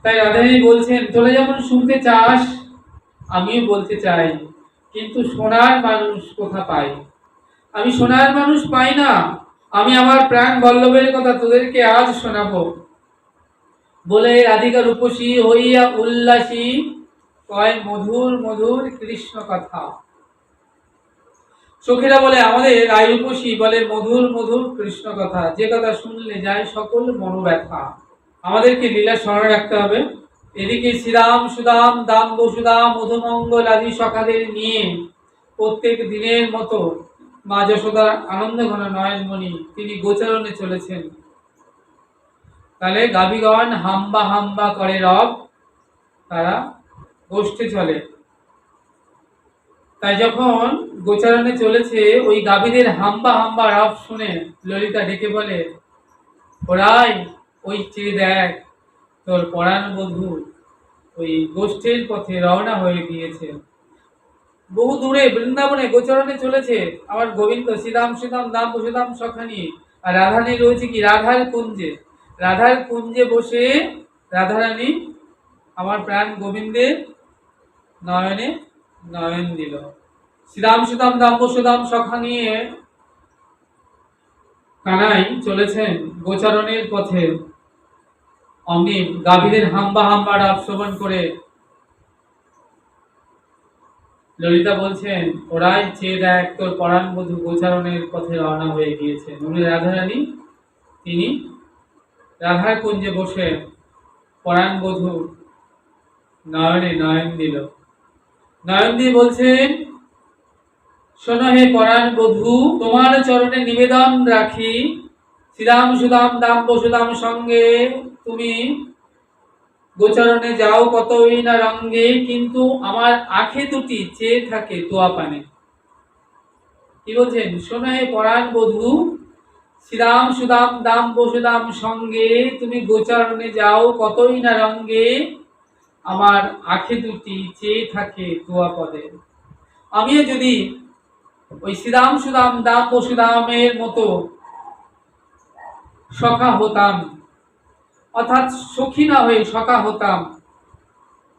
তাই রাধারানী বলছেন, তোরা যেমন শুনতে চাস আমিও বলতে চাই, কিন্তু শোনার মানুষ কোথা পাই? আমি শোনার মানুষ পাই না। আমি আমার প্রাণ বল্লভের কথা তোদেরকে আজ শোনাবো। বলে রাধিকা রূপসী হইয়া উল্লাসী কয় মধুর মধুর কৃষ্ণ কথা। সখীরা বলে আমাদের রায় রূপসী বলে মধুর মধুর কৃষ্ণ কথা, যে কথা শুনলে যায় সকল মনোব্যথা। আমাদেরকে লীলা স্মরণে রাখতে হবে। এদিকে শ্রীরাম সুদাম দাম বসুদাম মধুমঙ্গল আদি সখাদের নিয়ে প্রত্যেক দিনের মতো মা যশোদার আনন্দ ঘন নয়নমণি তিনি গোচারণে চলেছেন। তাহলে গাভীগণ হাম্বা হাম্বা করে রব, তারা গোষ্ঠে চলে। তাই যখন গোচারণে চলেছে ওই গাভীদের হাম্বা হাম্বা রব শুনে ললিতা ডেকে বলে, ওরাই ওই চেয়ে দেখ তোর পরাণ বধূ ওই গোষ্ঠীর পথে রওনা হয়ে গিয়েছে। বহু দূরে বৃন্দাবনে গোচরণে চলেছে আমার গোবিন্দ শ্রীরাম শ্রীরাম দাম বসুদাম সখানি। আর রাধারানী রয়েছে কি রাধার কুঞ্জে। রাধার কুঞ্জে বসে রাধারানী আমার প্রাণ গোবিন্দের নয়নে নয়ন দিল। শ্রীরাম শ্রীরাম দাম বসুদাম সখা নিয়ে কানাই চলেছেন গোচারণের পথে। অমনি গাভীদের হাম্বা হাম্বা ডাব শ্রবণ করে ললিতা বলছেন, ওরাই চেয়ে দেখ তোর পরাণ বধূ গোচারণের পথে রওনা হয়ে গিয়েছেন। উনি রাধারানী তিনি রাধার কুঞ্জে বসে পরাণ বধূ নয়নে নয়ন দিল। নয়ন দিয়ে বলছেন, শোনো হে পরাণ বধূ, তোমার চরণে নিবেদন রাখি, শ্রীরাম সুদাম দাম বসুদাম সঙ্গে তুমি গোচারণে যাও কতই না রঙ্গে, কিন্তু আমার আঁখে দুটি চেয়ে থাকে তোয়া পানে। কি বলছেন? শোনো হে পরাণ বধূ, শ্রীরাম সুদাম দাম বসুদাম সঙ্গে তুমি গোচারণে যাও কতই না রঙ্গে, আমার আঁখে দুটি চেয়ে থাকে তোয়া পদে। আমিও যদি ওই শ্রীরাম সুদাম দাম বসুদামের মতো সখা হতাম, অর্থাৎ সখী না হয়ে সখা হতাম,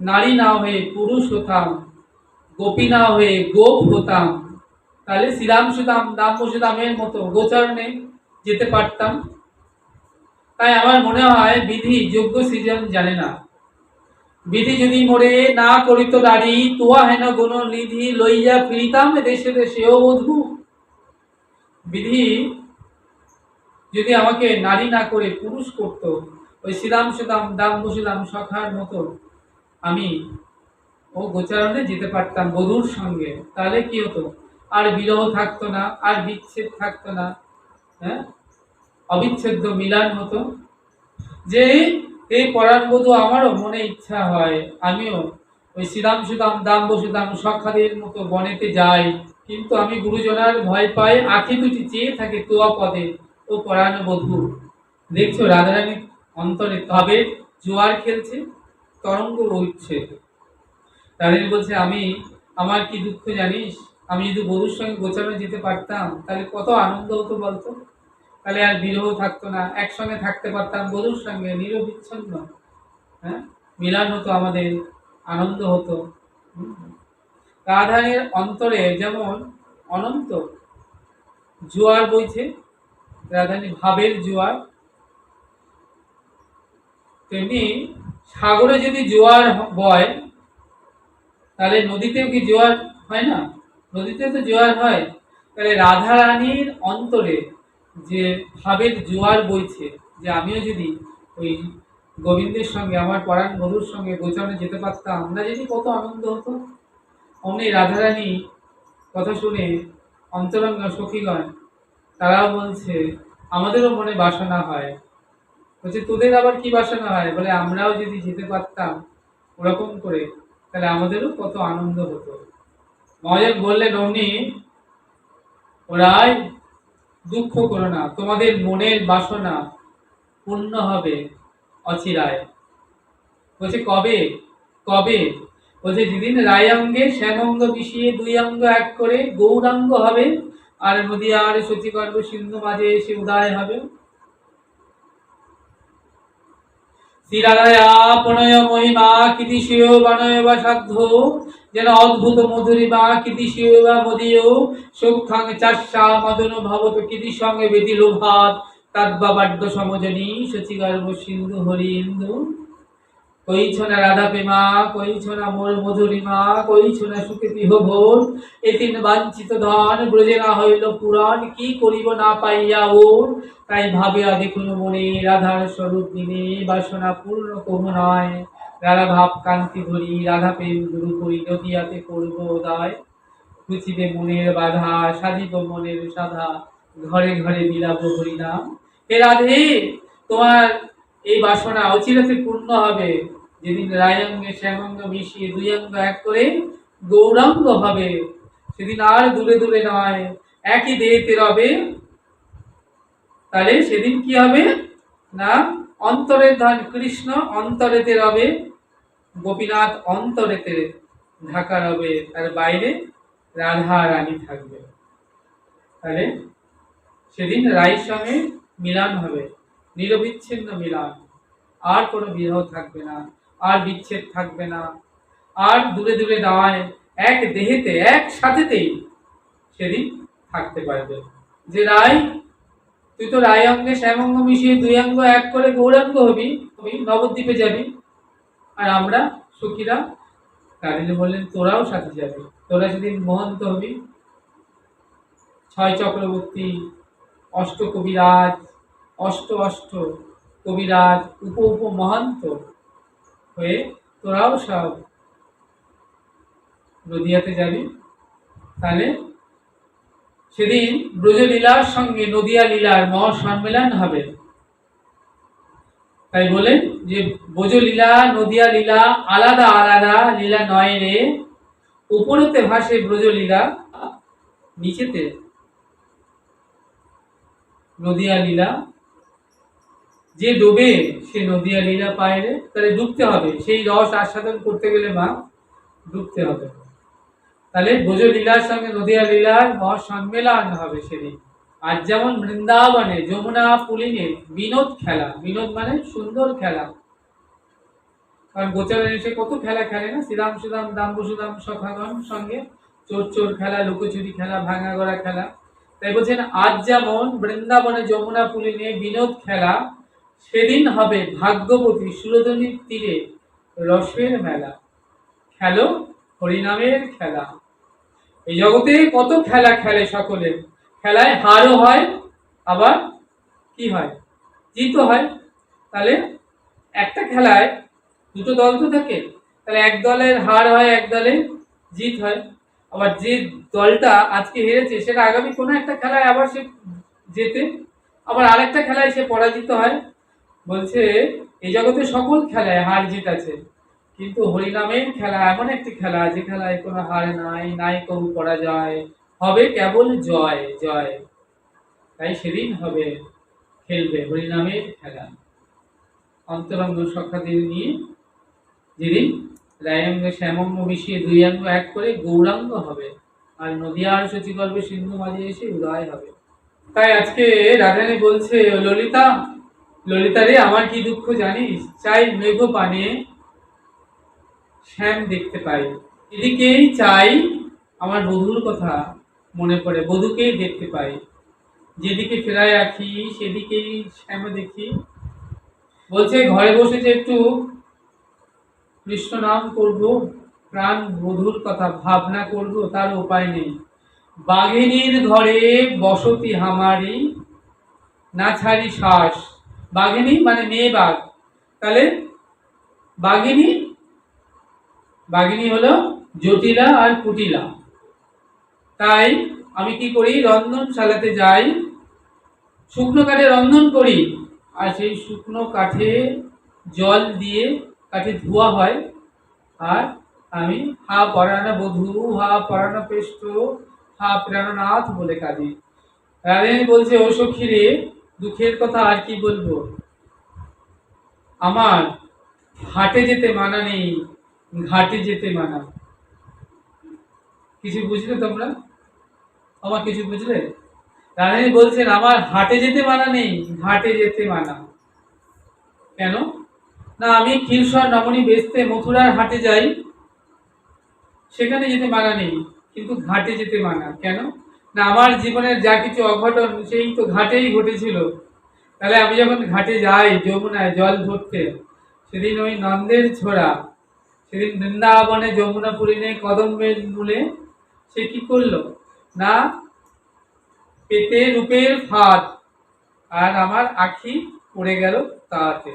নারী না হয়ে পুরুষ হতাম, গোপী না হয়ে গোপ হতাম, তাহলে শ্রীরাম সুদাম দাম বসুদামের মতো গোচরণে যেতে পারতাম। তাই আমার মনে হয় বিধি যোগ্য সৃজন জানে না। বিধি যদি মোরে না করিত নারী, তোয়া হেন গুণ নিধি লইয়া ফিরিতাম দেশে দেশে ও বধূ। বিধি যদি আমাকে নারী না করে পুরুষ করত, ওই শ্রীরাম সুদাম দাম বসুদাম সখার মতো আমি ও গোচারণে যেতে পারতাম বধূর সঙ্গে। তাহলে কি হতো? আর বিরহ থাকতো না, আর বিচ্ছেদ থাকতো না, হ্যাঁ, অবিচ্ছেদ্য মিলন হতো। যে এই পরাণ বধূ আমারও মনে ইচ্ছা হয় আমিও ওই শ্রীরাম সুদাম দাম বসুদাম সখাদের মতো বনেতে যাই, কিন্তু আমি গুরুজনার ভয় পাই, আঁখি দুটি চেয়ে থাকে তোয়া পদে ও পরাণ বধূ। দেখছো রাধারানীর অন্তরে তবে জোয়ার খেলছে, তরঙ্গ উঠছে। রাধারানী বলছে, আমি আমার কি দুঃখ জানিস? আমি যদি বধূর সঙ্গে গোচারণে যেতে পারতাম তাহলে কত আনন্দ হতো বলতো। তাহলে আর বিরহ থাকতো না, একসঙ্গে থাকতে পারতাম বধূর সঙ্গে নিরবিচ্ছিন্ন, হ্যাঁ, মিলন হতো, আমাদের আনন্দ হতো। রাধারানীর অন্তরে যেমন অনন্ত জোয়ার বইছে, রাধারানী ভাবের জোয়ার, তেমনি সাগরে যদি জোয়ার বয় তাহলে নদীতেও কি জোয়ার হয় না? নদীতে তো জোয়ার হয়। তাহলে রাধারানীর অন্তরে যে ভাবের জোয়ার বইছে, যে আমিও যদি ওই গোবিন্দের সঙ্গে আমার পরাণ বধূর সঙ্গে গোচারণে যেতে পারতাম, আমরা যদি কত আনন্দ হতো। অমনি রাধারানী কথা শুনে অন্তরঙ্গ সখীগণ তারাও বলছে, আমাদেরও মনে বাসনা হয়। বলছে, তোদের আবার কি বাসনা হয়? বলে, আমরাও যদি যেতে পারতাম ওরকম করে তাহলে আমাদেরও কত আনন্দ হতো। মহাজন বললেন, অমনি ওরাই দুঃখ করো না, তোমাদের মনের বাসনা পূর্ণ হবে অচিরায়। বলছে, কবে? কবে? বলছে, যেদিন রায় অঙ্গে শ্যামঙ্গ মিশিয়ে দুই অঙ্গ এক করে গৌরাঙ্গ হবে, আর নদী আর সচিগর্ভ সিন্ধু মাঝে এসে উদয় হবে। শ্রীরাধায়া প্রণয় মহিমা কীতিশীয় বানয় বা সাধ্য, যেন অদ্ভুত মধুরিমা কীতিশীয় বা মদীয়, সৌখ্যাং চাষা মদন ভবত কীতি সঙ্গে বেদি লোভাত, তাদ্বাবাড্য সমজনী শচীগর্ভ সিন্ধু হরি ইন্দু। কইছ না রাধা প্রেমা, কইছ না মোর মধুরিমা, কইছ না সুখেতি ভোর, এ তিন বাঞ্ছিত ধন ব্রজে না হইল পুরাণ, কি করিব না পাইয়া ওর। তাই ভাবিয়া দেখুন মনে রাধার স্বরূপ দিনে, বাসনা পূর্ণ কমু নয়। রাধা ভাব কান্তি ধরি, রাধা প্রেম গুরু করি, নদিয়াতে করব উদয়। খুঁজিবে মনের বাধা, সাজিব মনের সাধা, ঘরে ঘরে বিলাপ হরিনাম। হে রাধে, তোমার এই বাসনা অচিরাতে পূর্ণ হবে, যেদিন রায়াঙ্গে শ্যামাঙ্গ মিশিয়ে দুই অঙ্গ এক করে গৌরাঙ্গ হবে। সেদিন আর দূরে দূরে নয়, একই দেহেতে রবে। তাহলে সেদিন কি হবে না, অন্তরের ধন কৃষ্ণ অন্তরেতে রবে, গোপীনাথ অন্তরেতে ঢাকা রবে, আর বাইরে রাধা রানী থাকবে। তাহলে সেদিন রায়ের সঙ্গে মিলন হবে, নিরবিচ্ছিন্ন মিলন। আর কোনো বিরহ থাকবে না, আর বিচ্ছেদ থাকবে না, আর দূরে দূরে নয়, এক দেহেতে এক সাথেতেই সেদিন থাকতে পারবে। যে রায়, তুই তো রায় অঙ্গে শ্যামঙ্গ মিশিয়ে দুই অঙ্গ এক করে গৌরাঙ্গ হবি, নবদ্বীপে যাবি, আর আমরা সখীরা কারিলে বললেন তোরাও সাথে যাবি। তোরা সেদিন মহন্ত হবি, ছয় চক্রবর্তী, অষ্ট কবিরাজ, অষ্ট অষ্ট কবিরাজ, উপ উপ মহান্ত হয়ে তোরাও সব নদিয়াতে যাবি। তাহলে সেদিন ব্রজলীলার সঙ্গে নদিয়া লীলার মহাসম্মেলন হবে। তাই বলেন যে ব্রজলীলা নদিয়া লীলা আলাদা আলাদা লীলা নয় রে, উপরেতে ভাসে ব্রজলীলা, নিচেতে নদিয়া লীলা। যে ডোবে সে নদিয়া লীলা পায় রে। তাহলে ডুবতে হবে, সেই রস আস্বাদন করতে গেলে মা ডুবতে হবে। তাহলে ব্রজলীলার সঙ্গে নদিয়া লীলার মহাসম্মেলন হবে সেদিন। আর যেমন বৃন্দাবনে যমুনা পুলিনে বিনোদ খেলা, বিনোদ মানে সুন্দর খেলা, কারণ গোচারে এসে কত খেলা খেলে না, শ্রীরাম সুদাম দাম বসুদাম সখাগণ সঙ্গে চোর চোর খেলা, লুকোচুরি খেলা, ভাঙা গড়া খেলা। তাই বলছেন আজ যেমন বৃন্দাবনে যমুনা পুলিনে বিনোদ খেলা, সেদিন হবে ভাগ্যবতী সুরধনীর তীরে রসের মেলা। খেলো হরিনামের খেলা। এই জগতে কত খেলা খেলে সকলে, খেলায় হারও হয়, আবার কি হয়, জিতও হয়। তাহলে একটা খেলায় দুটো দল তো থাকে, তাহলে এক দলের হার হয়, এক দলের জিত হয়। আবার যে দলটা আজকে হেরেছে সেটা আগামী কোনো একটা খেলায় আবার সে জেতে, আবার আরেকটা খেলায় সে পরাজিত হয়। বলছে এই জগতে সকল খেলায় হার জিত আছে, কিন্তু হরিনামের খেলা এমন একটি খেলা যে খেলায় কোনো হার নাই, নাই কবু পরাজয়, হবে কেবল জয় জয়। তাই সেদিন হবে, খেলবে হরিনামের খেলা অন্তরঙ্গ সখাদের নিয়ে, যেদিন রায়ঙ্গ শ্যামঙ্গ মিশিয়ে দুই অঙ্গ এক করে গৌরাঙ্গ হবে, আর নদিয়ার শচীগর্ভে সিন্ধু মাঝে এসে উদয় হবে। তাই আজকে রাধারানী বলছে, ললিতা ললিতা রে, আমার কি দুঃখ জানিস, চাই মেঘ পানে শ্যাম দেখতে পাই, এদিকেই চাই আমার বধুর কথা মনে পড়ে, বধুকেই দেখতে পাই, যেদিকে ফেরায় রাখি সেদিকেই শ্যাম দেখি। বলছে ঘরে বসে যে একটু কৃষ্ণ নাম করবো, প্রাণ বধুর কথা ভাবনা করব, তার উপায় নেই। বাঘিনীর ঘরে বসতি হামারি, না ছাড়ি শ্বাস। বাঘিনী মানে মেয়ে বাঘ, তাহলে বাঘিনী, বাঘিনী হলো জটিলা আর কুটিলা। তাই আমি কি করি, রন্ধনশালাতে যাই, শুকনো কাঠে রন্ধন করি, আর সেই শুকনো কাঠে জল দিয়ে কাঠে ধোয়া হয়, আর আমি হা পরাণ বধূ, হা পরাণ পেষ্ট, হা প্রাণনাথ বলে কাঁদি। রাধারানী বলছে, ও সখী রে, দুঃখের কথা আর কি বলবো, আমার হাটে যেতে মানা নেই, ঘাটে যেতে মানা। কিছু বুঝলে তোমরা, আমার কিছু বুঝলে? রাধারানী বলছেন আমার হাটে যেতে মানা নেই, ঘাটে যেতে মানা। কেন? না আমি ক্ষীরসর নবনী বেচতে মথুরার হাটে যাই, সেখানে যেতে মানা নেই, কিন্তু ঘাটে যেতে মানা। কেন? না আমার জীবনের যা কিছু অঘটন সেই তো ঘাটেই ঘটেছিল। তাহলে আমি যখন ঘাটে যাই যমুনায় জল ধরতে, সেদিন ওই নন্দের ছোড়া, সেদিন বৃন্দাবনে যমুনা পুরিনে কদম্বের মূলে সে কি করলো না, পেতে রূপের ফাঁদ, আর আমার আখি পড়ে গেল তাতে।